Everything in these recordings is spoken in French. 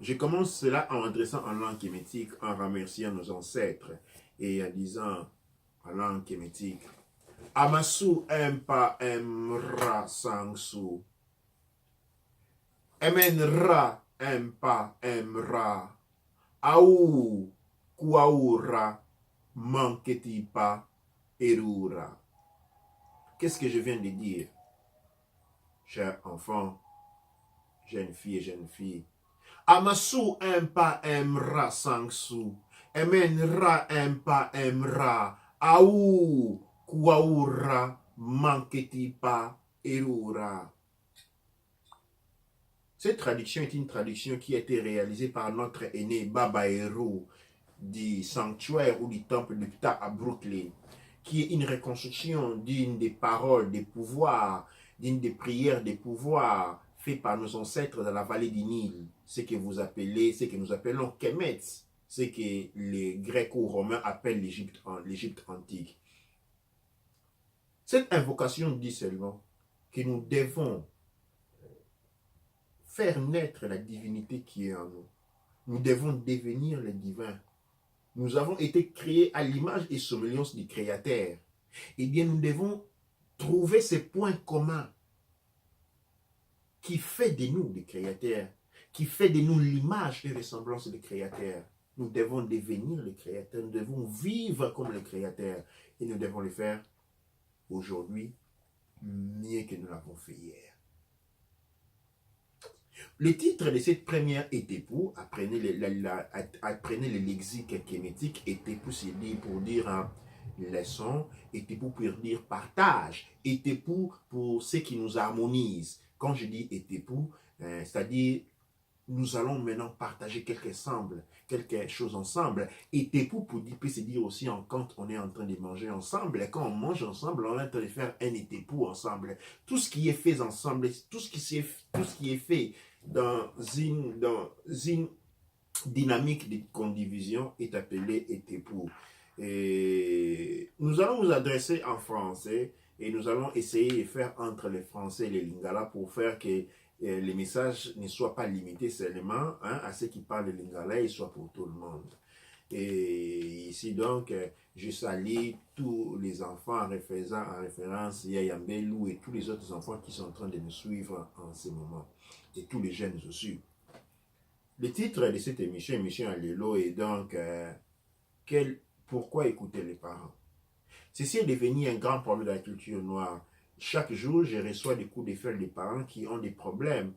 Je commence cela en adressant en langue kémétique, en remerciant nos ancêtres et en disant en langue kémétique, Amasu empa emra sangsu, emenra empa emra, au kuaura manketipa erura. Qu'est-ce que je viens de dire, chers enfants, jeunes filles et jeunes filles? Amasu empa emra sangsu, emenra empa emra, au kuaura manketipa erura. Cette traduction est une traduction qui a été réalisée par notre aîné Baba Eru du sanctuaire ou du temple de Ptah à Brooklyn, qui est une reconstruction d'une des paroles des pouvoirs, d'une des prières des pouvoirs faites par nos ancêtres dans la vallée du Nil, ce que vous appelez, ce que nous appelons Kemet, ce que les Grecs ou Romains appellent l'Égypte antique. Cette invocation dit seulement que nous devons faire naître la divinité qui est en nous. Nous devons devenir les divins. Nous avons été créés à l'image et semblance du Créateur. Eh bien, nous devons trouver ces points communs qui fait de nous des créateurs, qui fait de nous l'image et ressemblance du Créateur. Nous devons devenir le Créateur, nous devons vivre comme le Créateur et nous devons le faire aujourd'hui mieux que nous l'avons fait hier. Le titre de cette première Etepu, apprenez le lexique kémétique, Etepu c'est dit pour dire leçon, Etepu pour dire partage, Etepu pour ce qui nous harmonise. Quand je dis Etepu, c'est-à-dire nous allons maintenant partager quelque chose ensemble. Etepu peut se dire aussi quand on est en train de manger ensemble, quand on mange ensemble, on est en train de faire un Etepu ensemble. Tout ce qui est fait ensemble, tout ce qui est fait dans une dynamique de condivision est appelé Etepu. Et nous allons nous adresser en français et nous allons essayer de faire entre les français et les lingala pour faire que les messages ne soient pas limités seulement à ceux qui parlent le lingala et soient pour tout le monde. Et ici donc, je salue tous les enfants en référence Yaya Mbelou et tous les autres enfants qui sont en train de nous suivre en ce moment. Et tous les jeunes aussi. Le titre de cette émission Allélo, est donc pourquoi écouter les parents? Ceci est devenu un grand problème de la culture noire. Chaque jour, je reçois des coups de fil des parents qui ont des problèmes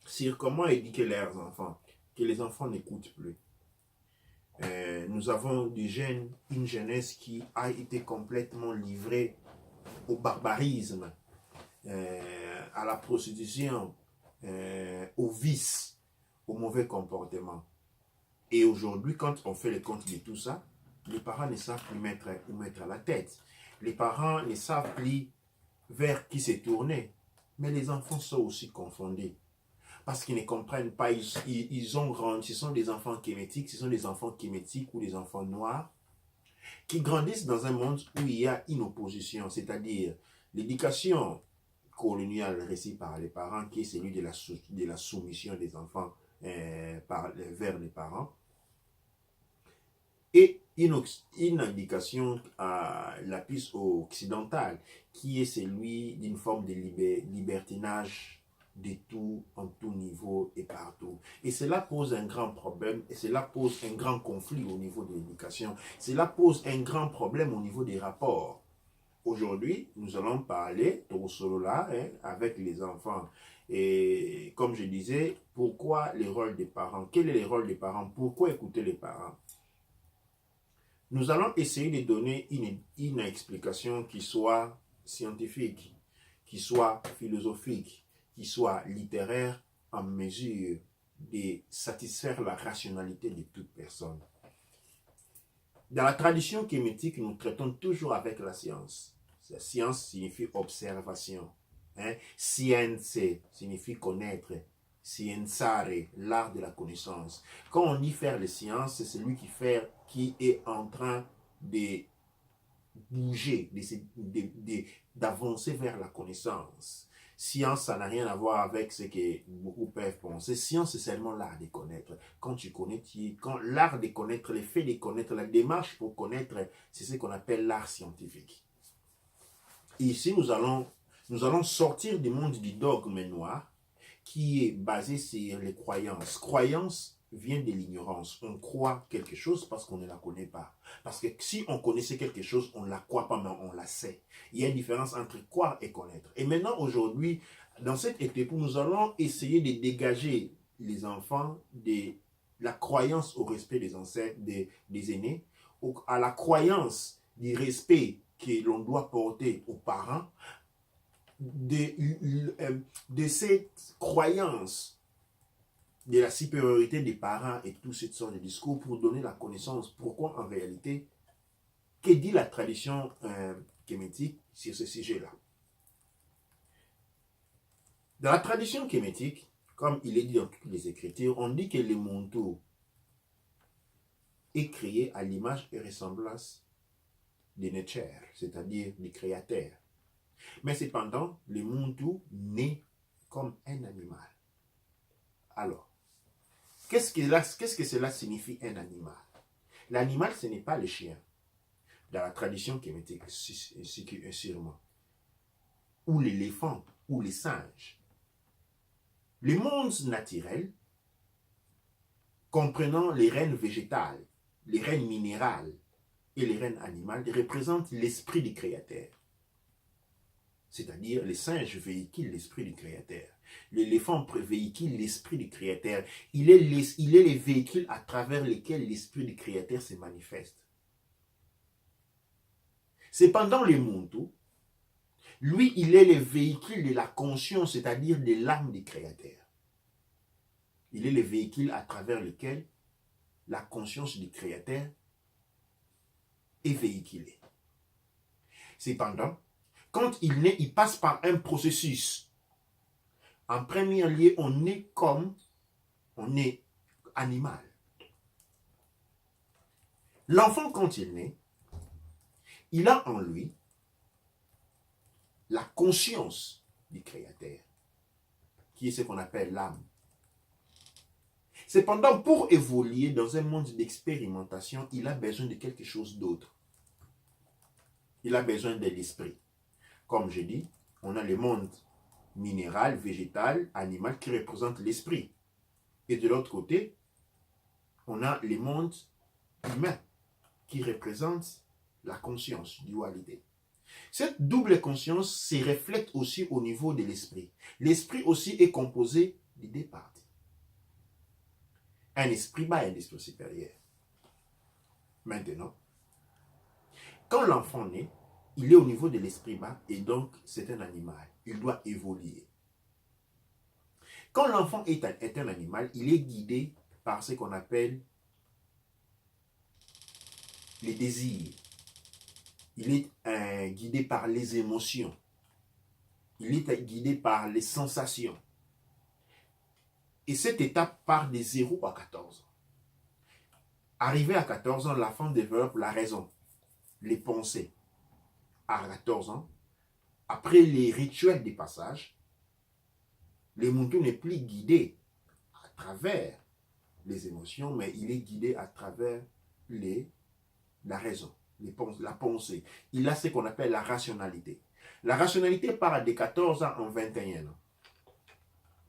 sur comment éduquer leurs enfants, que les enfants n'écoutent plus. Nous avons une jeunesse qui a été complètement livrée au barbarisme, à la prostitution, au vice, au mauvais comportement. Et aujourd'hui, quand on fait le compte de tout ça, les parents ne savent plus où mettre la tête. Les parents ne savent plus vers qui se tourner. Mais les enfants sont aussi confondus. Parce qu'ils ne comprennent pas, ils ont grandi, ce sont des enfants kémétiques, ou des enfants noirs, qui grandissent dans un monde où il y a une opposition, c'est-à-dire l'éducation coloniale récite par les parents, qui est celui de la soumission des enfants vers les parents, et une indication à la piste occidentale, qui est celui d'une forme de libertinage de tout, en tout niveau et partout. Et cela pose un grand problème, et cela pose un grand conflit au niveau de l'éducation. Cela pose un grand problème au niveau des rapports. Aujourd'hui, nous allons parler de Solola avec les enfants. Et comme je disais, pourquoi le rôle des parents? Quel est le rôle des parents? Pourquoi écouter les parents? Nous allons essayer de donner une explication qui soit scientifique, qui soit philosophique, qui soit littéraire, en mesure de satisfaire la rationalité de toute personne. Dans la tradition kémétique, nous traitons toujours avec la science. La science signifie observation. Science signifie connaître. Scienzare, l'art de la connaissance. Quand on dit faire les sciences, c'est celui qui est en train de bouger, d'avancer vers la connaissance. Science, ça n'a rien à voir avec ce que beaucoup peuvent penser. Science, c'est seulement l'art de connaître. Quand tu connais, quand l'art de connaître, le fait de connaître, la démarche pour connaître, c'est ce qu'on appelle l'art scientifique. Et ici, nous allons sortir du monde du dogme noir qui est basé sur les croyances. Croyance vient de l'ignorance. On croit quelque chose parce qu'on ne la connaît pas. Parce que si on connaissait quelque chose, on ne la croit pas, mais on la sait. Il y a une différence entre croire et connaître. Et maintenant, aujourd'hui, dans cette étape, nous allons essayer de dégager les enfants de la croyance au respect des ancêtres, des aînés, à la croyance du respect que l'on doit porter aux parents, de cette croyance de la supériorité des parents et toutes ces sortes de discours pour donner la connaissance. Pourquoi en réalité, que dit la tradition kémétique sur ce sujet-là? Dans la tradition kémétique, comme il est dit dans toutes les Écritures, on dit que le Muntu est créé à l'image et ressemblance de Netcher, c'est-à-dire du Créateur. Mais cependant, le Muntu naît comme un animal. Alors, qu'est-ce que cela signifie un animal? L'animal, ce n'est pas le chien. Dans la tradition kémétique, sûrement. Ou l'éléphant, ou les singes. Le monde naturel, comprenant les règnes végétales, les règnes minérales et les règnes animales, représente l'esprit du Créateur. C'est-à-dire, les singes véhiculent l'esprit du Créateur. L'éléphant véhicule l'esprit du Créateur. Il est les véhicules à travers lesquels l'esprit du Créateur se manifeste. Cependant, le Muntu, lui, il est le véhicule de la conscience, c'est-à-dire de l'âme du Créateur. Il est le véhicule à travers lequel la conscience du Créateur est véhiculée. Cependant, quand il naît, il passe par un processus. En premier lieu, on est animal. L'enfant, quand il naît, il a en lui la conscience du Créateur, qui est ce qu'on appelle l'âme. Cependant, pour évoluer dans un monde d'expérimentation, il a besoin de quelque chose d'autre. Il a besoin de l'esprit. Comme je dis, on a le monde minéral, végétal, animal qui représente l'esprit. Et de l'autre côté, on a le monde humain qui représente la conscience, dualité. Cette double conscience se reflète aussi au niveau de l'esprit. L'esprit aussi est composé de deux parties. Un esprit bas et un esprit supérieur. Maintenant, quand l'enfant naît, il est au niveau de l'esprit bas et donc c'est un animal. Il doit évoluer. Quand l'enfant est un animal, il est guidé par ce qu'on appelle les désirs. Il est guidé par les émotions. Il est guidé par les sensations. Et cette étape part de 0 à 14 ans. Arrivé à 14 ans, l'enfant développe la raison, les pensées. À 14 ans, après les rituels des passages, le Muntu n'est plus guidé à travers les émotions, mais il est guidé à travers la raison, la pensée. Il a ce qu'on appelle la rationalité. La rationalité part de 14 ans en 21 ans.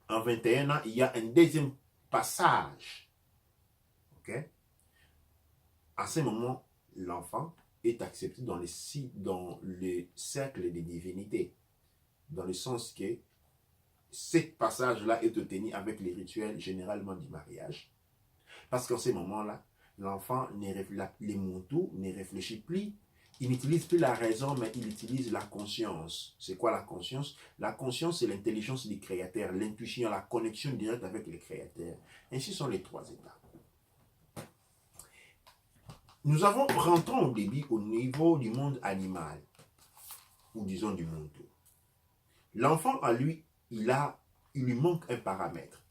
En 21 ans, il y a un deuxième passage. Okay? À ce moment, l'enfant est accepté dans le cercle des divinités. Dans le sens que ce passage-là est obtenu avec les rituels généralement du mariage. Parce qu'en ce moment-là, l'enfant, les Muntu, ne réfléchit plus. Il n'utilise plus la raison, mais il utilise la conscience. C'est quoi la conscience? La conscience, c'est l'intelligence du Créateur, l'intuition, la connexion directe avec le Créateur. Ainsi sont les trois étapes. Nous rentrons au début au niveau du monde animal, ou disons du Muntu. L'enfant, à lui, il lui manque un paramètre.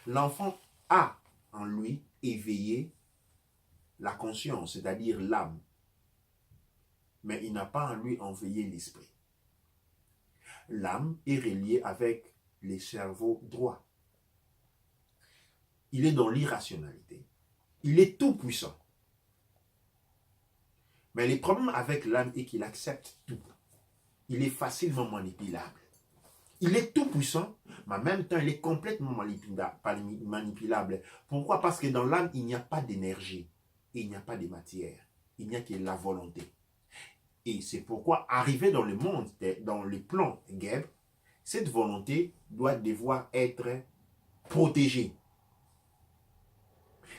L'enfant a en lui éveillé la conscience, c'est-à-dire l'âme. Mais il n'a pas en lui éveillé l'esprit. l'âme est reliée avec les cerveaux droits. Il est dans l'irrationalité. Il est tout puissant. Mais le problème avec l'âme est qu'il accepte tout. Il est facilement manipulable. Il est tout puissant, mais en même temps, il est complètement manipulable. Pourquoi? Parce que dans l'âme, il n'y a pas d'énergie. Il n'y a pas de matière. Il n'y a que la volonté. Et c'est pourquoi, arrivé dans le monde, dans le plan Geb, cette volonté doit devoir être protégée.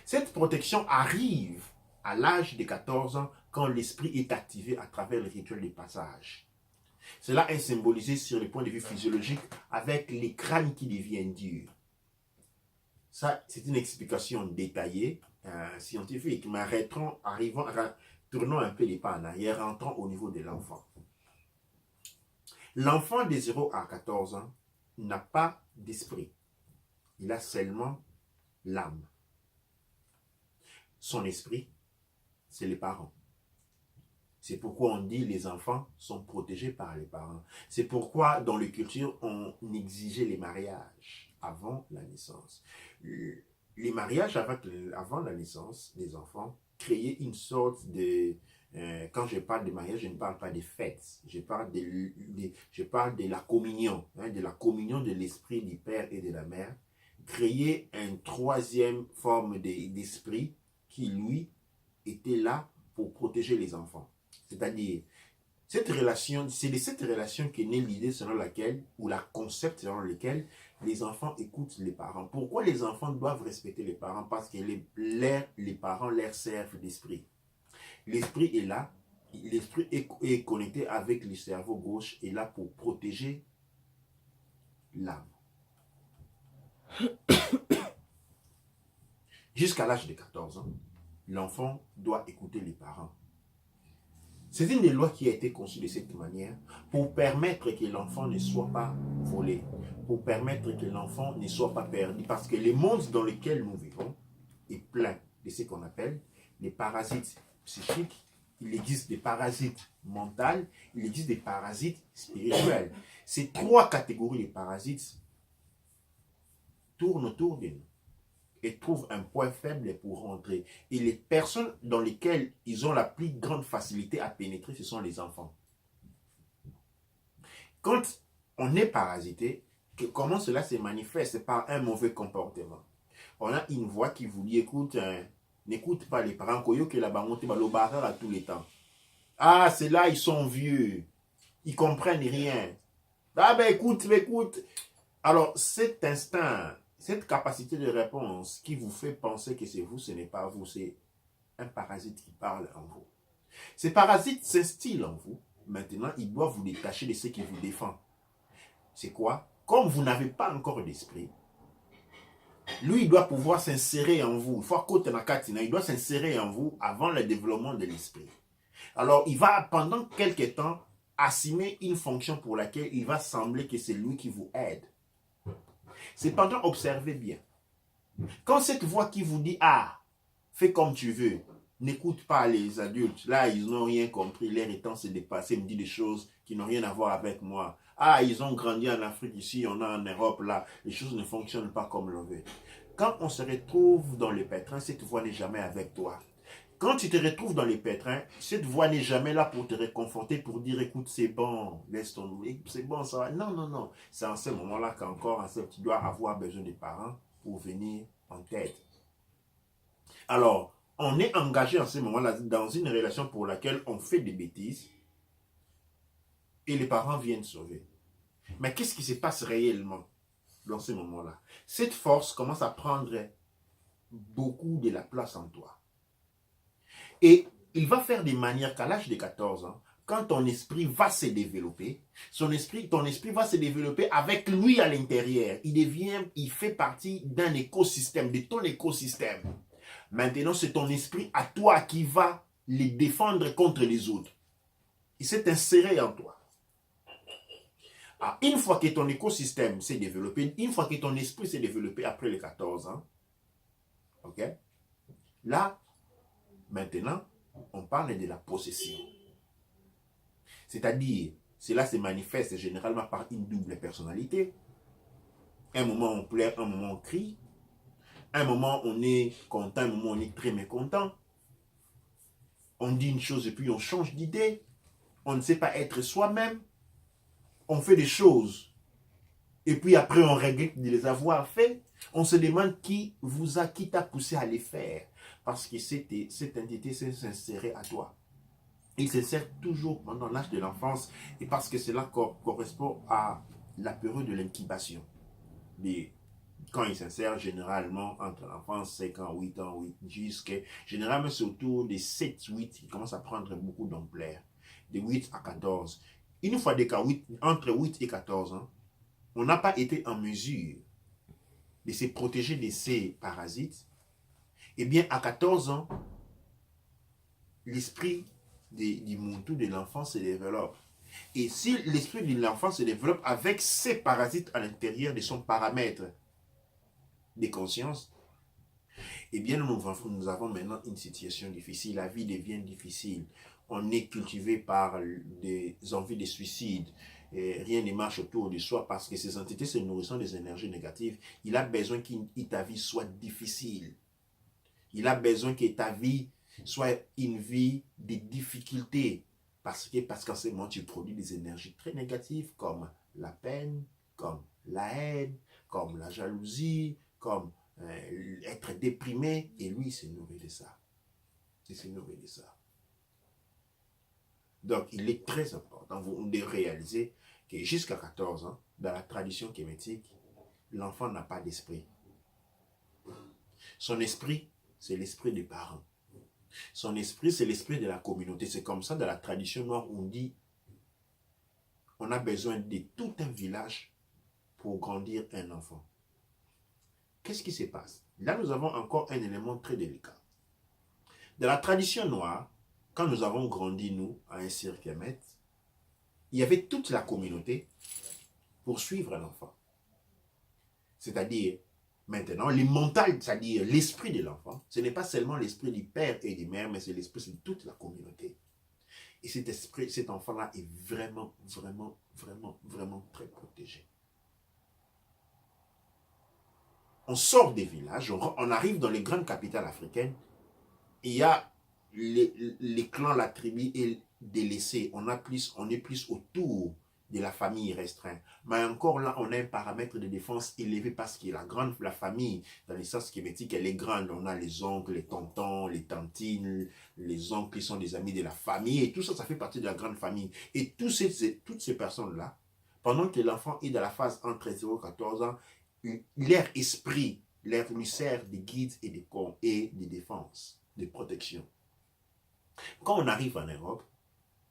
Cette protection arrive à l'âge de 14 ans quand l'esprit est activé à travers le rituel de passage. Cela est symbolisé sur le point de vue physiologique avec les crânes qui deviennent durs. Ça, c'est une explication détaillée, scientifique, mais tournons un peu les pas en arrière, rentrons au niveau de l'enfant. L'enfant de 0 à 14 ans n'a pas d'esprit. Il a seulement l'âme. Son esprit, c'est les parents. C'est pourquoi on dit que les enfants sont protégés par les parents. C'est pourquoi dans les cultures, on exigeait les mariages avant la naissance. Les mariages avant la naissance des enfants créaient une sorte de... quand je parle de mariage, je ne parle pas des fêtes. Je parle de la communion, de la communion de l'esprit du père et de la mère. Créer une troisième forme d'esprit qui, lui, était là pour protéger les enfants. C'est-à-dire, cette relation, c'est de cette relation qu'est née l'idée selon laquelle, ou la concept selon lequel, les enfants écoutent les parents. Pourquoi les enfants doivent respecter les parents? Parce que les parents leur servent d'esprit. L'esprit est là, l'esprit est connecté avec le cerveau gauche, et là pour protéger l'âme. Jusqu'à l'âge de 14 ans, l'enfant doit écouter les parents. C'est une des lois qui a été conçue de cette manière pour permettre que l'enfant ne soit pas volé, pour permettre que l'enfant ne soit pas perdu. Parce que le monde dans lequel nous vivons est plein de ce qu'on appelle les parasites psychiques. Il existe des parasites mentaux, il existe des parasites spirituels. Ces trois catégories de parasites tournent autour de nous et trouvent un point faible pour rentrer. Et les personnes dans lesquelles ils ont la plus grande facilité à pénétrer, ce sont les enfants. Quand on est parasité, comment cela se manifeste? Par un mauvais comportement. On a une voix qui vous dit, écoute, n'écoute pas les parents, que la bangote balobara à tous les temps. Ah, c'est là, ils sont vieux, ils comprennent rien. Ah ben écoute. Alors cet instinct, cette capacité de réponse qui vous fait penser que c'est vous, ce n'est pas vous, c'est un parasite qui parle en vous. Ces parasites s'instillent en vous. Maintenant, il doit vous détacher de ce qui vous défend. C'est quoi? Comme vous n'avez pas encore d'esprit, lui, il doit pouvoir s'insérer en vous. Il doit s'insérer en vous avant le développement de l'esprit. Alors, il va, pendant quelques temps, assumer une fonction pour laquelle il va sembler que c'est lui qui vous aide. Cependant, observez bien. Quand cette voix qui vous dit, ah, fais comme tu veux, n'écoute pas les adultes, là, ils n'ont rien compris, leur temps s'est dépassé, me dit des choses qui n'ont rien à voir avec moi. Ah, ils ont grandi en Afrique, ici, on a en Europe, là, les choses ne fonctionnent pas comme l'on veut. Quand on se retrouve dans le pétrin, cette voix n'est jamais avec toi. Quand tu te retrouves dans les pétrins, cette voix n'est jamais là pour te réconforter, pour dire, écoute, c'est bon, laisse tomber, c'est bon, ça va. Non. C'est en ce moment-là qu'encore, tu dois avoir besoin des parents pour venir en tête. Alors, on est engagé en ce moment-là dans une relation pour laquelle on fait des bêtises et les parents viennent sauver. Mais qu'est-ce qui se passe réellement dans ce moment-là? Cette force commence à prendre beaucoup de la place en toi. Et il va faire des manières qu'à l'âge de 14 ans, quand ton esprit va se développer, ton esprit va se développer avec lui à l'intérieur. Il fait partie d'un écosystème, de ton écosystème. Maintenant, c'est ton esprit à toi qui va les défendre contre les autres. Il s'est inséré en toi. Alors, une fois que ton écosystème s'est développé, une fois que ton esprit s'est développé après les 14 ans, ok? Là, maintenant, on parle de la possession. C'est-à-dire, cela se manifeste généralement par une double personnalité. Un moment on pleure, un moment on crie. Un moment on est content, un moment on est très mécontent. On dit une chose et puis on change d'idée. On ne sait pas être soi-même. On fait des choses et puis après on regrette de les avoir fait. On se demande qui t'a poussé à les faire. Parce que cette entité s'est insérée à toi. Il s'insère toujours pendant l'âge de l'enfance et parce que cela correspond à la période de l'incubation. Quand il s'insère généralement entre l'enfance, 5 ans, 8 ans, jusqu'à... Généralement, c'est autour des 7, 8 qui commence à prendre beaucoup d'ampleur. De 8 à 14. Une fois entre 8 et 14 ans, on n'a pas été en mesure de se protéger de ces parasites. Eh bien, à 14 ans, l'esprit du Muntu de l'enfant se développe. Et si l'esprit de l'enfant se développe avec ces parasites à l'intérieur de son paramètre de conscience, eh bien nous avons maintenant une situation difficile. La vie devient difficile. On est cultivé par des envies de suicide. Et rien ne marche autour de soi parce que ces entités se nourrissant des énergies négatives. Il a besoin que ta vie soit difficile. Il a besoin que ta vie soit une vie de difficultés. Parce qu'en ce moment, tu produis des énergies très négatives comme la peine, comme la haine, comme la jalousie, comme être déprimé. Et lui, il se nourrit de ça. Il se nourrit de ça. Donc, il est très important de réaliser que jusqu'à 14 ans, dans la tradition kémétique, l'enfant n'a pas d'esprit. Son esprit, c'est l'esprit des parents. Son esprit, c'est l'esprit de la communauté. C'est comme ça, dans la tradition noire, on dit on a besoin de tout un village pour grandir un enfant. Qu'est-ce qui se passe? Là, nous avons encore un élément très délicat. Dans la tradition noire, quand nous avons grandi, nous, à un cirque Kemet, il y avait toute la communauté pour suivre l'enfant. C'est-à-dire, maintenant, le mental, c'est-à-dire l'esprit de l'enfant, ce n'est pas seulement l'esprit du père et des mères, mais c'est l'esprit de toute la communauté. Et cet esprit, cet enfant-là est vraiment, vraiment, vraiment, vraiment très protégé. On sort des villages, on arrive dans les grandes capitales africaines, il y a les clans, la tribu est délaissée. On est plus autour de la famille restreinte. Mais encore là, on a un paramètre de défense élevé parce que la famille, dans les sens kémétiques, elle est grande. On a les oncles, les tontons, les tantines, les oncles qui sont des amis de la famille. Et tout ça, ça fait partie de la grande famille. Et toutes ces personnes-là, pendant que l'enfant est dans la phase entre 0 et 14 ans, leur esprit lui sert de guide et de défense, de protection. Quand on arrive en Europe,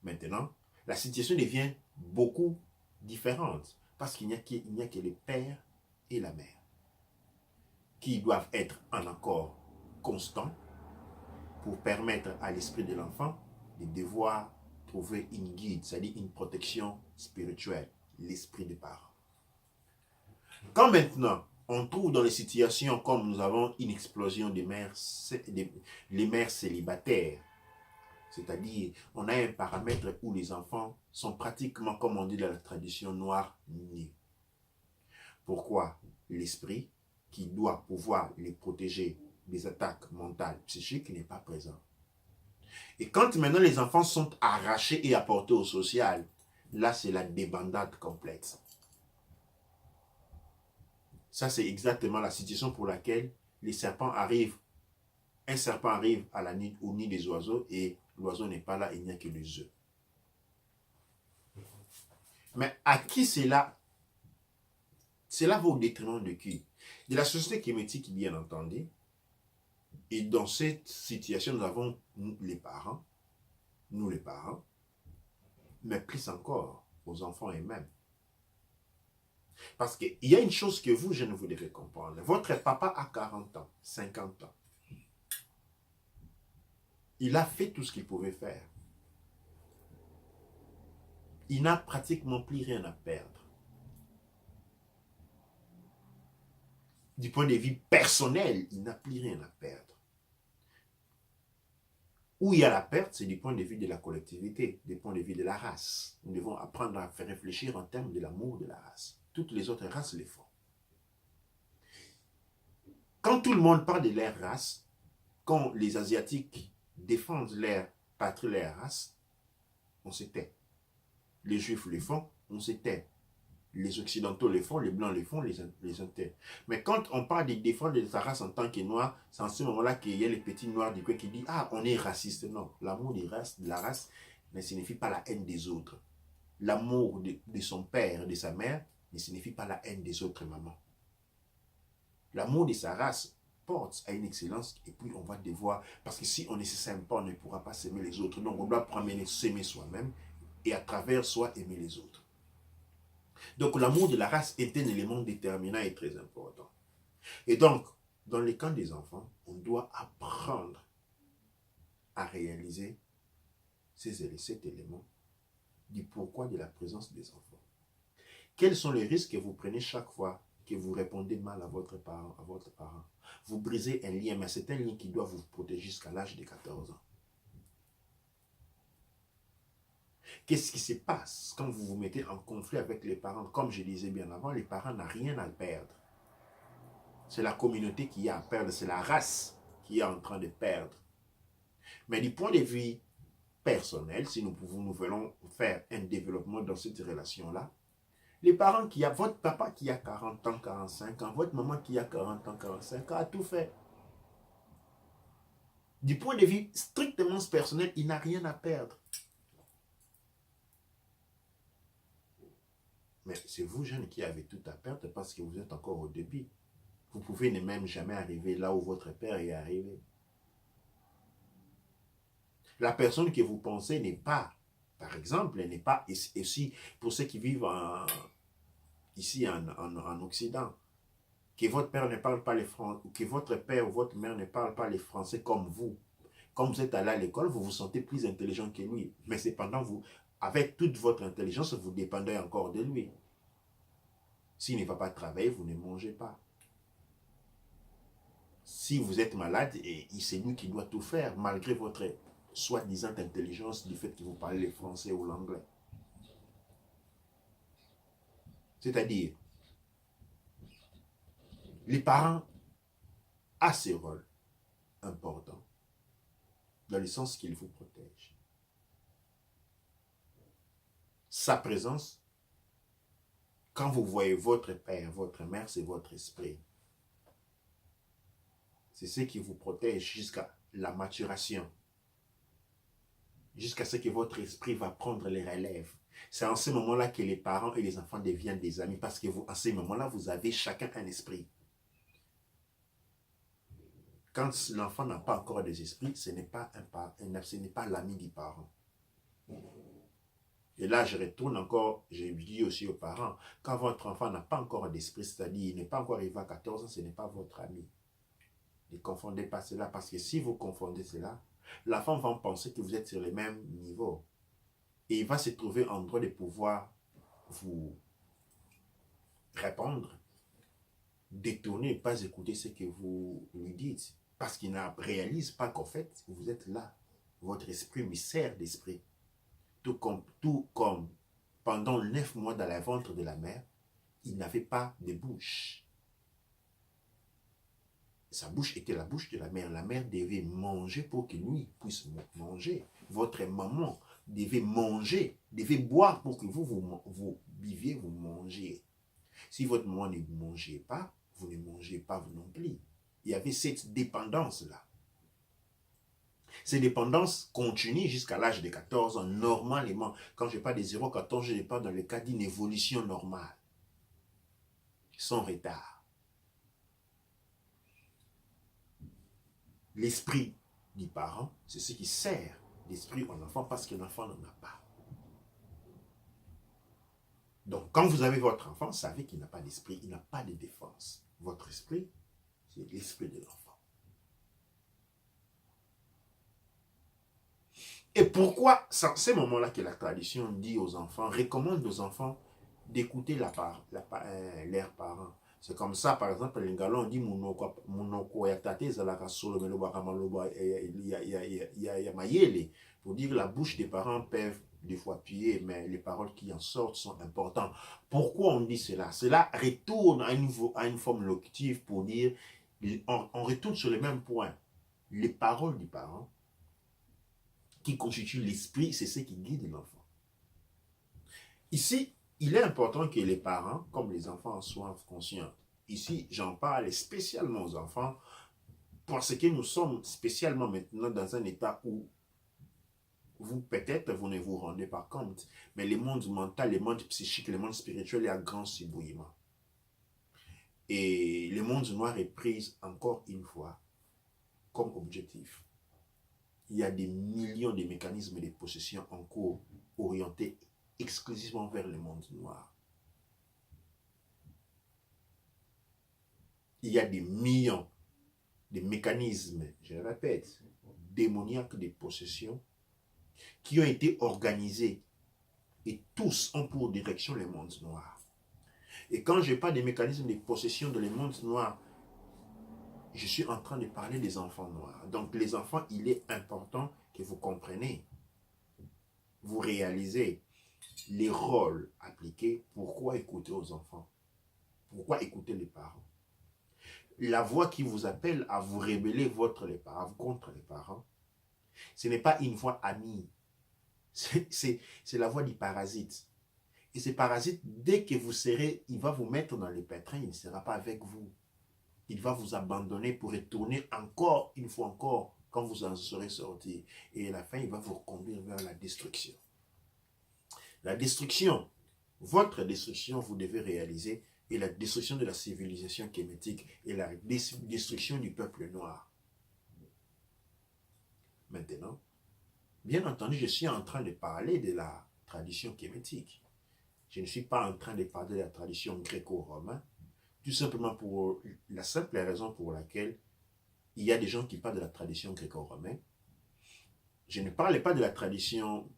maintenant, la situation devient beaucoup différente parce qu'il n'y a que le père et la mère qui doivent être en accord constant pour permettre à l'esprit de l'enfant de devoir trouver une guide, c'est-à-dire une protection spirituelle, l'esprit des parents. Quand maintenant, on trouve dans les situations comme nous avons une explosion des mères célibataires, c'est-à-dire, on a un paramètre où les enfants sont pratiquement, comme on dit dans la tradition noire, nés. Pourquoi? L'esprit, qui doit pouvoir les protéger des attaques mentales, psychiques, n'est pas présent. Et quand maintenant les enfants sont arrachés et apportés au social, là c'est la débandade complète. Ça c'est exactement la situation pour laquelle les serpents arrivent. Un serpent arrive au nid des oiseaux et l'oiseau n'est pas là, il n'y a que les œufs. Mais à qui cela? Cela va au détriment de qui? De la société kémétique, bien entendu. Et dans cette situation, nous avons nous les parents, mais plus encore aux enfants eux-mêmes. Parce qu'il y a une chose que vous, jeunes, vous devez comprendre. Votre papa a 40 ans, 50 ans. Il a fait tout ce qu'il pouvait faire. Il n'a pratiquement plus rien à perdre. Du point de vue personnel, il n'a plus rien à perdre. Où il y a la perte, c'est du point de vue de la collectivité, du point de vue de la race. Nous devons apprendre à faire réfléchir en termes de l'amour de la race. Toutes les autres races le font. Quand tout le monde parle de leur race, quand les Asiatiques défendent leur patrie, leur race, on se tait. Les Juifs le font, on se tait. Les Occidentaux le font, les Blancs le font, les Inter. Mais quand on parle de défendre sa race en tant que noir, c'est en ce moment-là qu'il y a les petits noirs du coin qui disent « Ah, on est raciste ». Non, l'amour de la race ne signifie pas la haine des autres. L'amour de son père et de sa mère ne signifie pas la haine des autres mamans. L'amour de sa race porte à une excellence et puis on va devoir, parce que si on ne s'aime pas, on ne pourra pas s'aimer les autres. Donc on doit prendre s'aimer soi-même et à travers soi aimer les autres. Donc l'amour de la race est un élément déterminant et très important. Et donc, dans les camps des enfants, on doit apprendre à réaliser cet élément du pourquoi de la présence des enfants. Quels sont les risques que vous prenez chaque fois que vous répondez mal à votre parent, Vous brisez un lien, mais c'est un lien qui doit vous protéger jusqu'à l'âge de 14 ans. Qu'est-ce qui se passe quand vous vous mettez en conflit avec les parents? Comme je disais bien avant, les parents n'ont rien à perdre. C'est la communauté qui a à perdre, c'est la race qui est en train de perdre. Mais du point de vue personnel, si nous voulons faire un développement dans cette relation-là, les parents qui a, votre papa qui a 40 ans, 45 ans, votre maman qui a 40 ans, 45 ans, a tout fait. Du point de vue strictement personnel, il n'a rien à perdre. Mais c'est vous, jeunes, qui avez tout à perdre parce que vous êtes encore au début. Vous pouvez ne même jamais arriver là où votre père est arrivé. La personne que vous pensez n'est pas, par exemple, elle n'est pas ici, pour ceux qui vivent ici en Occident, que votre père ne parle pas les français, que votre père ou votre mère ne parle pas les français comme vous. Comme vous êtes allé à l'école, vous vous sentez plus intelligent que lui. Mais cependant, vous, avec toute votre intelligence, vous dépendez encore de lui. S'il ne va pas travailler, vous ne mangez pas. Si vous êtes malade, c'est lui qui doit tout faire, malgré votre soi-disant intelligence du fait que vous parlez le français ou l'anglais. C'est-à-dire, les parents ont ce rôle important, dans le sens qu'il vous protège. Sa présence, quand vous voyez votre père, votre mère, c'est votre esprit. C'est ce qui vous protège jusqu'à la maturation. Jusqu'à ce que votre esprit va prendre les relèves. C'est en ce moment-là que les parents et les enfants deviennent des amis. Parce que en ce moment-là, vous avez chacun un esprit. Quand l'enfant n'a pas encore des esprits, ce n'est pas l'ami du parent. Et là, je retourne encore, je dis aussi aux parents, quand votre enfant n'a pas encore d'esprit, c'est-à-dire il n'est pas encore arrivé à 14 ans, ce n'est pas votre ami. Ne confondez pas cela, parce que si vous confondez cela, l'enfant va penser que vous êtes sur le même niveau. Et il va se trouver en droit de pouvoir vous répondre, détourner, ne pas écouter ce que vous lui dites. Parce qu'il ne réalise pas qu'en fait, vous êtes là. Votre esprit lui sert d'esprit. Tout comme pendant 9 mois dans le ventre de la mère, il n'avait pas de bouche. Sa bouche était la bouche de la mère. La mère devait manger pour que lui puisse manger. Votre maman devait manger, devait boire pour que vous viviez, vous mangez. Si votre maman ne mangeait pas, vous ne mangez pas vous non plus. Il y avait cette dépendance-là. Cette dépendance continue jusqu'à l'âge de 14 ans, normalement. Quand je parle de 0 à 14, je parle dans le cas d'une évolution normale, sans retard. L'esprit du parent, c'est ce qui sert l'esprit en enfant parce que l'enfant n'en a pas. Donc, quand vous avez votre enfant, savez qu'il n'a pas d'esprit, il n'a pas de défense. Votre esprit, c'est l'esprit de l'enfant. Et pourquoi, c'est à ce moment-là que la tradition dit aux enfants, recommande aux enfants d'écouter leurs parents. C'est comme ça, par exemple, les Galons on dit Monoko yatate zalaka solo melo bakamaloba ya mayele. Pour dire que la bouche des parents peuvent des fois piller, mais les paroles qui en sortent sont importantes. Pourquoi on dit cela? Cela retourne à une forme locutive pour dire, on retourne sur le même point. Les paroles du parent qui constituent l'esprit, c'est ce qui guide l'enfant. Ici, il est important que les parents, comme les enfants, soient conscients. Ici, j'en parle spécialement aux enfants parce que nous sommes spécialement maintenant dans un état où vous, peut-être, vous ne vous rendez pas compte, mais le monde mental, le monde psychique, le monde spirituel est à grand subouillement. Et le monde noir est pris encore une fois comme objectif. Il y a des millions de mécanismes de possession en cours orientés exclusivement vers le monde noir. Il y a des millions de mécanismes, je le répète, démoniaques de possession qui ont été organisés et tous ont pour direction le monde noir. Et quand je parle des mécanismes de possession dans le monde noir, je suis en train de parler des enfants noirs. Donc les enfants, il est important que vous compreniez, vous réalisez les rôles appliqués, pourquoi écouter aux enfants, pourquoi écouter les parents. La voix qui vous appelle à vous rébeller contre les parents, ce n'est pas une voix amie, c'est la voix du parasite. Et ce parasite, dès que vous serez, il va vous mettre dans les pétrins, il ne sera pas avec vous. Il va vous abandonner pour retourner encore, une fois encore, quand vous en serez sorti. Et à la fin, il va vous conduire vers la destruction. La destruction, votre destruction, vous devez réaliser, et la destruction de la civilisation kémétique et la destruction du peuple noir. Maintenant, bien entendu, je suis en train de parler de la tradition kémétique. Je ne suis pas en train de parler de la tradition gréco-romaine, tout simplement pour la simple raison pour laquelle il y a des gens qui parlent de la tradition gréco-romaine. Je ne parle pas de la tradition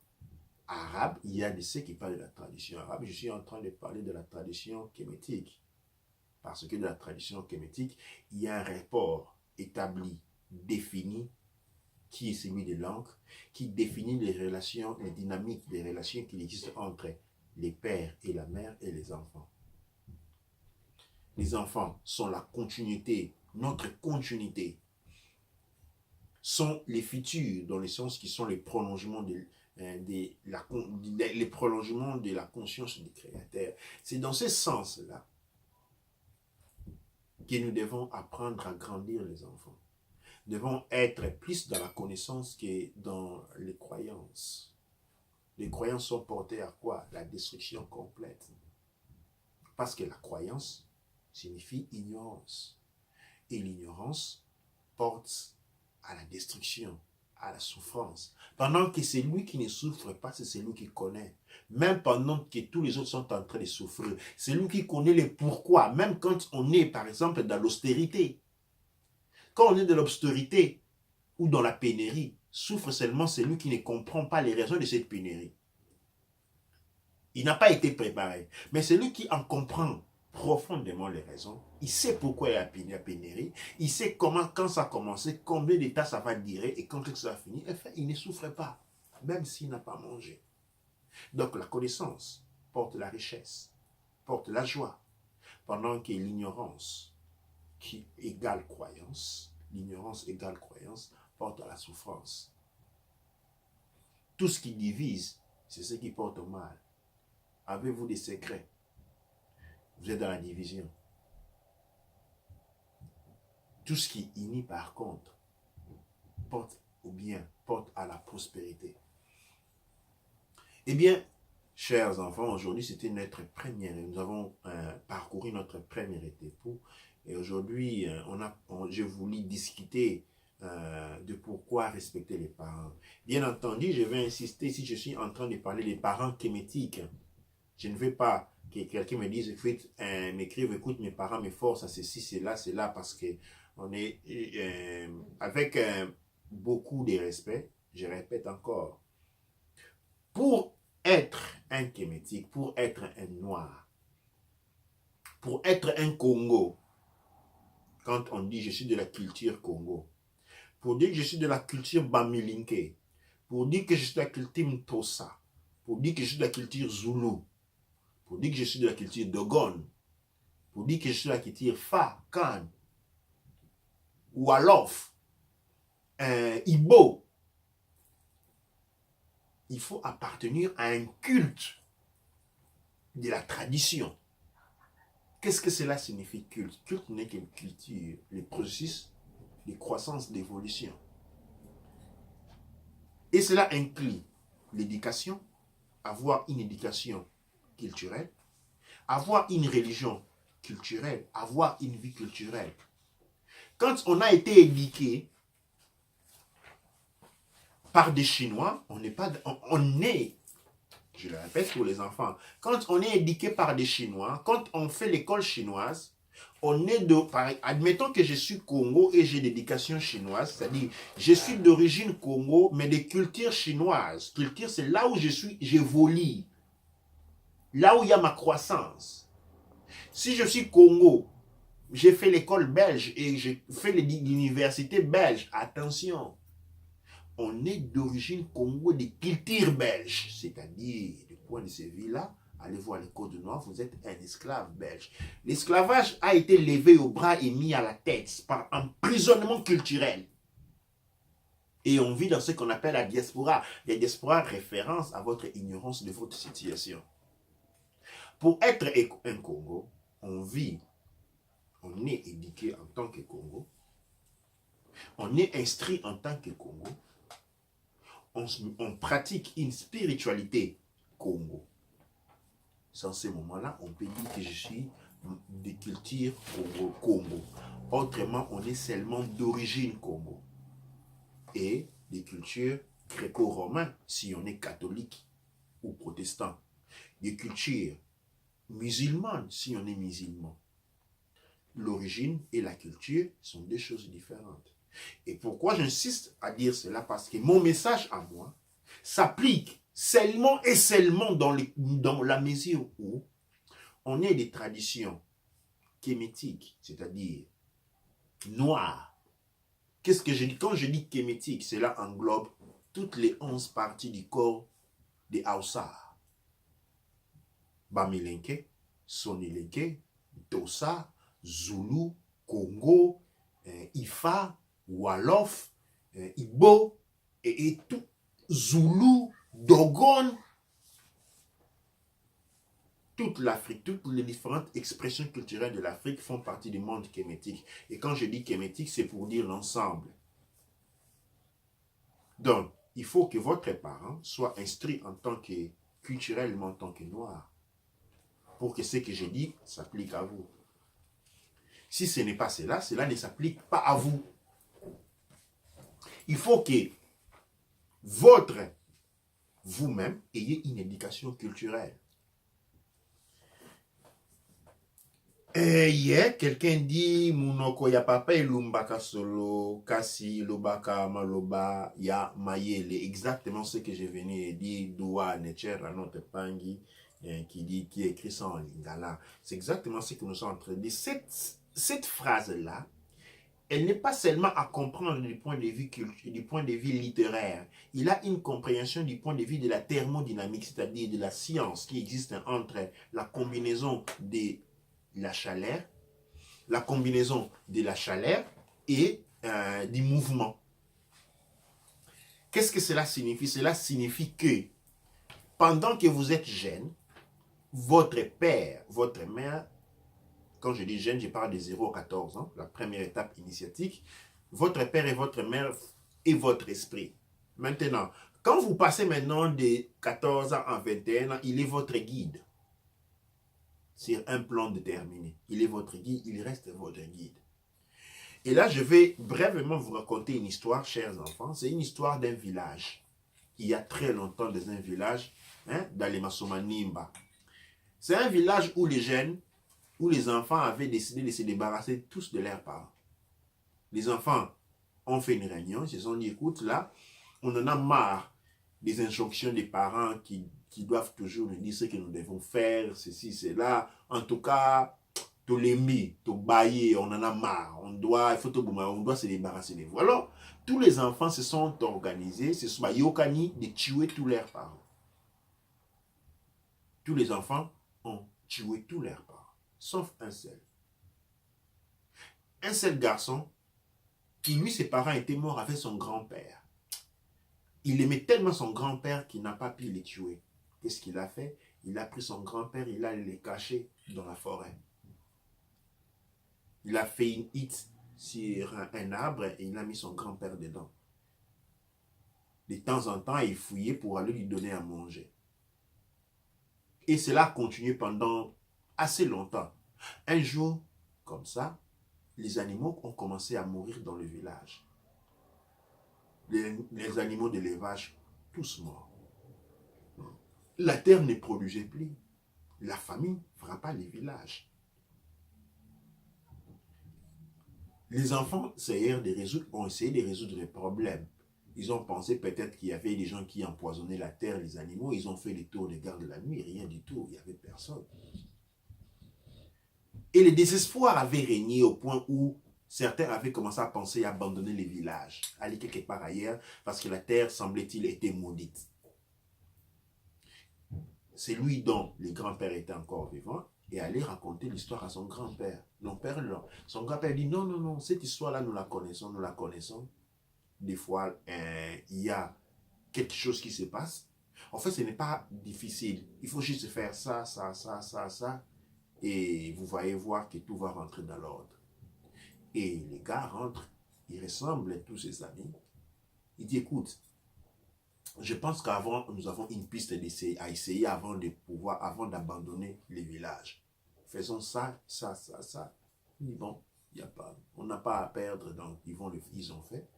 arabe, il y a de ceux qui parlent de la tradition arabe. Je suis en train de parler de la tradition kémétique. Parce que de la tradition kémétique, il y a un rapport établi, défini, qui est celui de l'encre, qui définit les relations, les dynamiques des relations qui existent entre les pères et la mère et les enfants. Les enfants sont la continuité, notre continuité, sont les futurs, dans le sens qui sont les prolongements les prolongements de la conscience du Créateur. C'est dans ce sens-là que nous devons apprendre à grandir les enfants. Nous devons être plus dans la connaissance que dans les croyances. Les croyances sont portées à quoi? La destruction complète. Parce que la croyance signifie ignorance. Et l'ignorance porte à la destruction, à la souffrance. Pendant que c'est lui qui ne souffre pas, c'est celui qui connaît. Même pendant que tous les autres sont en train de souffrir. C'est lui qui connaît les pourquoi. Même quand on est, par exemple, dans l'austérité. Quand on est dans l'austérité ou dans la pénurie, souffre seulement celui qui ne comprend pas les raisons de cette pénurie. Il n'a pas été préparé. Mais celui qui en comprend profondément les raisons, il sait pourquoi il y a pénurie, il sait comment, quand ça a commencé, combien de temps ça va durer et quand ça va finir, enfin, il ne souffre pas, même s'il n'a pas mangé. Donc la connaissance porte la richesse, porte la joie, pendant que l'ignorance qui égale croyance, porte à la souffrance. Tout ce qui divise, c'est ce qui porte au mal. Avez-vous des secrets? Vous êtes dans la division. Tout ce qui unit, par contre, porte au bien, porte à la prospérité. Eh bien, chers enfants, aujourd'hui, c'était notre première. Nous avons parcouru notre première étape. Et aujourd'hui, je voulais discuter de pourquoi respecter les parents. Bien entendu, je vais insister, si je suis en train de parler des parents kémétiques, je ne veux pas que quelqu'un me dise, m'écrive, écoute, mes parents me forcent à ceci, c'est là, parce que on est avec beaucoup de respect, je répète encore, pour être un kémétique, pour être un noir, Pour être un Congo, quand on dit je suis de la culture Congo, pour dire que je suis de la culture Bamilinke, pour dire que je suis de la culture Mtosa, pour dire que je suis de la culture Zulu, pour dire que je suis de la culture Dogon, pour dire que je suis de la culture Fa, Kan, Wolof, Igbo, il faut appartenir à un culte de la tradition. Qu'est-ce que cela signifie culte? Culte n'est qu'une culture, le processus de croissance, d'évolution. Et cela inclut l'éducation, avoir une éducation culturelle, avoir une religion culturelle, avoir une vie culturelle. Quand on a été éduqué par des Chinois, on est, je le répète pour les enfants, quand on est éduqué par des Chinois, quand on fait l'école chinoise, admettons que je suis Congo et j'ai l'éducation chinoise, c'est-à-dire je suis d'origine Congo, mais de culture chinoise. Culture, c'est là où je suis, j'évolue, là où il y a ma croissance. Si je suis Congo, j'ai fait l'école belge et j'ai fait l'université belge, attention, on est d'origine Congo, de culture belge, c'est-à-dire, du point de ces villes-là, allez voir les Côtes du Nord, vous êtes un esclave belge. L'esclavage a été levé au bras et mis à la tête par emprisonnement culturel. Et on vit dans ce qu'on appelle la diaspora. La diaspora référence à votre ignorance de votre situation. Pour être un Congo, on vit, on est éduqué en tant que Congo, on est instruit en tant que Congo, on pratique une spiritualité Congo. Sans ce moment-là, on peut dire que je suis de culture Congo. Autrement, on est seulement d'origine Congo. Et des cultures gréco-romaines, si on est catholique ou protestant. Des cultures musulmanes, si on est musulman. L'origine et la culture sont deux choses différentes. Et pourquoi j'insiste à dire cela? Parce que mon message à moi s'applique seulement et seulement dans la mesure où on est des traditions kémétiques, c'est-à-dire noires. Qu'est-ce que je dis? Quand je dis kémétique, cela englobe toutes les 11 parties du corps des Hausa. Bamilinke, Sonilinke, Tosa, Zulu, Congo, Ifa, Wolof, Igbo, et tout, Zulu, Dogon, toute l'Afrique, toutes les différentes expressions culturelles de l'Afrique font partie du monde kémétique. Et quand je dis kémétique, c'est pour dire l'ensemble. Donc, il faut que votre parent soit instruit en tant que culturellement, en tant que noir, pour que ce que je dis s'applique à vous. Si ce n'est pas cela, cela ne s'applique pas à vous. Il faut que vous-même ayez une éducation culturelle. Quelqu'un dit Munoko ya papa elumbaka solo kasi lobaka maloba ya mayele. Exactement ce que je venais de dire Doua Necher à notre Pangi qui écrit ça en lingala. C'est exactement ce que nous sommes en train de dire. Cette phrase-là, elle n'est pas seulement à comprendre du point de vue littéraire. Il a une compréhension du point de vue de la thermodynamique, c'est-à-dire de la science qui existe entre la combinaison de la chaleur et du mouvement. Qu'est-ce que cela signifie? Cela signifie que pendant que vous êtes jeune, votre père, votre mère, quand je dis jeune, je parle de 0 à 14 ans, la première étape initiatique, votre père et votre mère et votre esprit. Maintenant, quand vous passez maintenant de 14 ans à 21 ans, il est votre guide. Sur un plan déterminé. Il est votre guide, il reste votre guide. Et là, je vais brièvement vous raconter une histoire, chers enfants. C'est une histoire d'un village. Il y a très longtemps, dans un village, dans les Masomanimba. C'est un village où les jeunes, où les enfants avaient décidé de se débarrasser tous de leurs parents. Les enfants ont fait une réunion, ils se sont dit, écoute, là, on en a marre des injonctions des parents qui doivent toujours nous dire ce que nous devons faire, ceci, cela. En tout cas, l'aimer, te bailler, on en a marre, il faut on doit se débarrasser de vous. Alors, tous les enfants se sont organisés, se sont yokani de tuer tous leurs parents. Tous les enfants ont tué tous leurs parents, sauf un seul. Un seul garçon, qui lui, ses parents étaient morts avec son grand-père. Il aimait tellement son grand-père qu'il n'a pas pu les tuer. Qu'est-ce qu'il a fait? Il a pris son grand-père, il a les caché dans la forêt. Il a fait une hit sur un arbre et il a mis son grand-père dedans. De temps en temps, il fouillait pour aller lui donner à manger. Et cela a continué pendant assez longtemps. Un jour, comme ça, les animaux ont commencé à mourir dans le village. Les animaux de l'élevage, tous morts. La terre ne produisait plus. La famine frappa les villages. Les enfants ont essayé de résoudre les problèmes. Ils ont pensé peut-être qu'il y avait des gens qui empoisonnaient la terre, les animaux. Ils ont fait les tours des gardes de la nuit, rien du tout. Il n'y avait personne. Et le désespoir avait régné au point où certains avaient commencé à penser à abandonner les villages, aller quelque part ailleurs, parce que la terre, semblait-il, était maudite. C'est lui dont le grand-père était encore vivant et allait raconter l'histoire à son grand-père. Son grand-père dit non, non, non, cette histoire-là, nous la connaissons, nous la connaissons. Des fois, il y a quelque chose qui se passe. En fait, ce n'est pas difficile. Il faut juste faire ça, ça, ça, ça, ça. Et vous voyez voir que tout va rentrer dans l'ordre. Et les gars rentrent, ils ressemblent à tous ses amis. Il dit, écoute, je pense qu'avant, nous avons une piste à essayer avant d'abandonner les villages. Faisons ça, ça, ça, ça. Il dit, bon, on n'a pas à perdre, donc ils ont fait.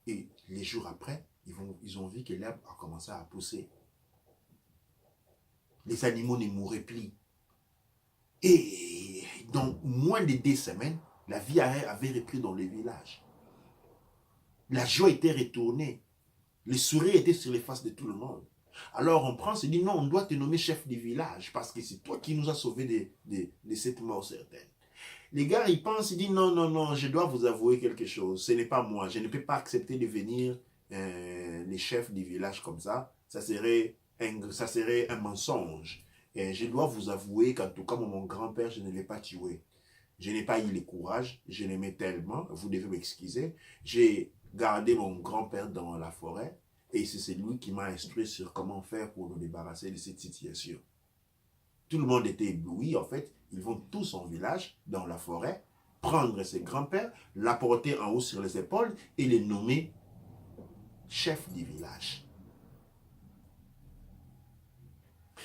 Et les jours après, ils ont vu que l'herbe a commencé à pousser. Les animaux ne mouraient plus. Et dans moins de 2 semaines, la vie avait repris dans le village. La joie était retournée. Le sourire était sur les faces de tout le monde. Alors on prend, se dit non, on doit te nommer chef du village parce que c'est toi qui nous as sauvés de cette mort certaine. Les gars, ils pensent, ils disent non, non, non, je dois vous avouer quelque chose. Ce n'est pas moi. Je ne peux pas accepter de devenir les chefs du village comme ça. Ça serait un mensonge. Et je dois vous avouer qu'en tout cas, mon grand-père, je ne l'ai pas tué. Je n'ai pas eu le courage. Je l'aimais tellement. Vous devez m'excuser. J'ai gardé mon grand-père dans la forêt. Et c'est lui qui m'a instruit sur comment faire pour nous débarrasser de cette situation. Tout le monde était ébloui, en fait. Ils vont tous en village, dans la forêt, prendre ses grands-pères, l'apporter en haut sur les épaules et les nommer chef du village.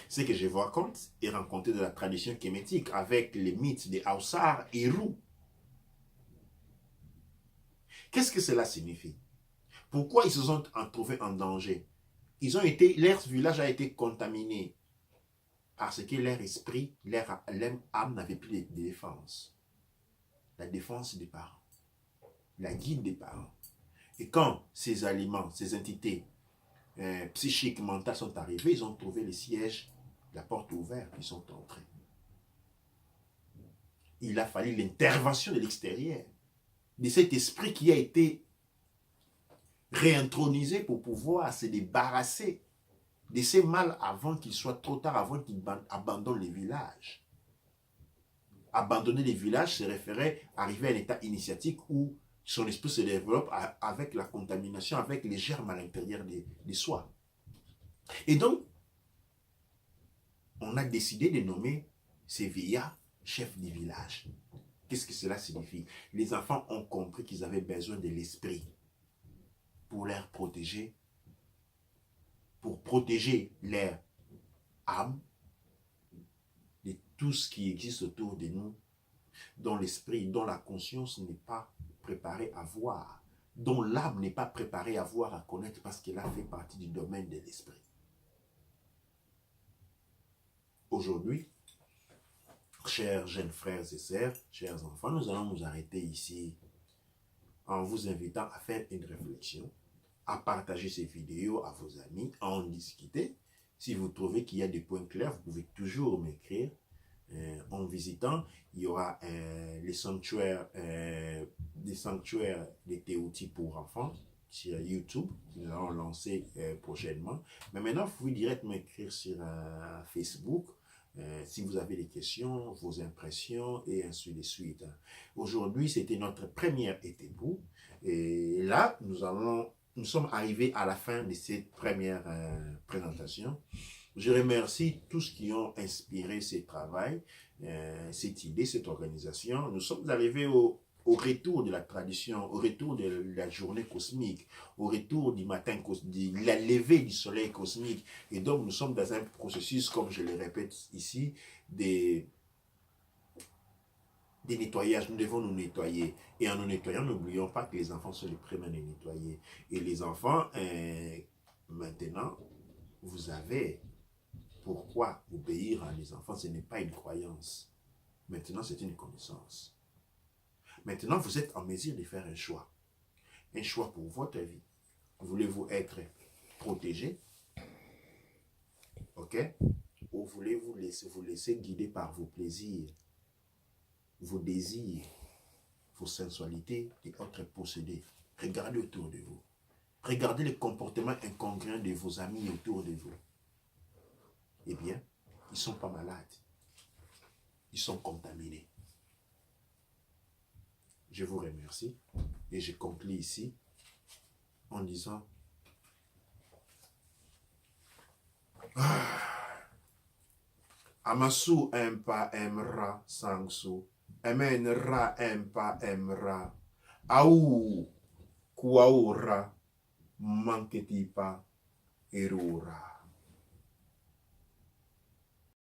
Ce que je vous raconte est rencontré de la tradition kémétique avec les mythes des Haussars et Roux. Qu'est-ce que cela signifie? Pourquoi ils se sont trouvés en danger? Leur village a été contaminé parce que leur esprit, leur âme n'avait plus de défense. La défense des parents, la guide des parents. Et quand ces aliments, ces entités psychiques, mentales sont arrivées, ils ont trouvé le siège, la porte ouverte, ils sont entrés. Il a fallu l'intervention de l'extérieur, de cet esprit qui a été réintronisé pour pouvoir se débarrasser de ces mal avant qu'il soit trop tard, avant qu'il abandonne les villages. Abandonner les villages, c'est référer à arriver à un état initiatique où son esprit se développe avec la contamination, avec les germes à l'intérieur de soi. Et donc, on a décidé de nommer ces vieillards chefs du village. Qu'est-ce que cela signifie? Les enfants ont compris qu'ils avaient besoin de l'esprit pour leur protéger, pour protéger leur âme de tout ce qui existe autour de nous, dont l'esprit, dont la conscience n'est pas préparée à voir, dont l'âme n'est pas préparée à voir, à connaître, parce qu'elle a fait partie du domaine de l'esprit. Aujourd'hui, chers jeunes frères et sœurs, chers enfants, nous allons nous arrêter ici en vous invitant à faire une réflexion, à partager ces vidéos à vos amis, à en discuter. Si vous trouvez qu'il y a des points clairs, vous pouvez toujours m'écrire. en visitant. Il y aura les sanctuaires, des sanctuaires des théoties pour enfants sur YouTube, qui nous allons lancer prochainement. Mais maintenant, vous pouvez directement m'écrire sur Facebook si vous avez des questions, vos impressions et ainsi de suite. Aujourd'hui, c'était notre première étape. Et là, nous sommes arrivés à la fin de cette première présentation. Je remercie tous ceux qui ont inspiré ce travail, cette idée, cette organisation. Nous sommes arrivés au retour de la tradition, au retour de la journée cosmique, au retour du matin, de la levée du soleil cosmique. Et donc, nous sommes dans un processus, comme je le répète ici, des nettoyages. Nous devons nous nettoyer. Et en nous nettoyant, n'oublions pas que les enfants sont les premiers à les nettoyer. Et les enfants, maintenant, vous avez pourquoi obéir à les enfants. Ce n'est pas une croyance. Maintenant, c'est une connaissance. Maintenant, vous êtes en mesure de faire un choix. Un choix pour votre vie. Voulez-vous être protégé? Ok? Ou voulez-vous vous laisser guider par vos plaisirs, vos désirs, vos sensualités et autres possédés? Regardez autour de vous. Regardez les comportements incongruents de vos amis autour de vous. Eh bien, ils ne sont pas malades. Ils sont contaminés. Je vous remercie et je conclue ici en disant Amasu empa emra sangsu emenra empa emra au kuaura manketipa erura.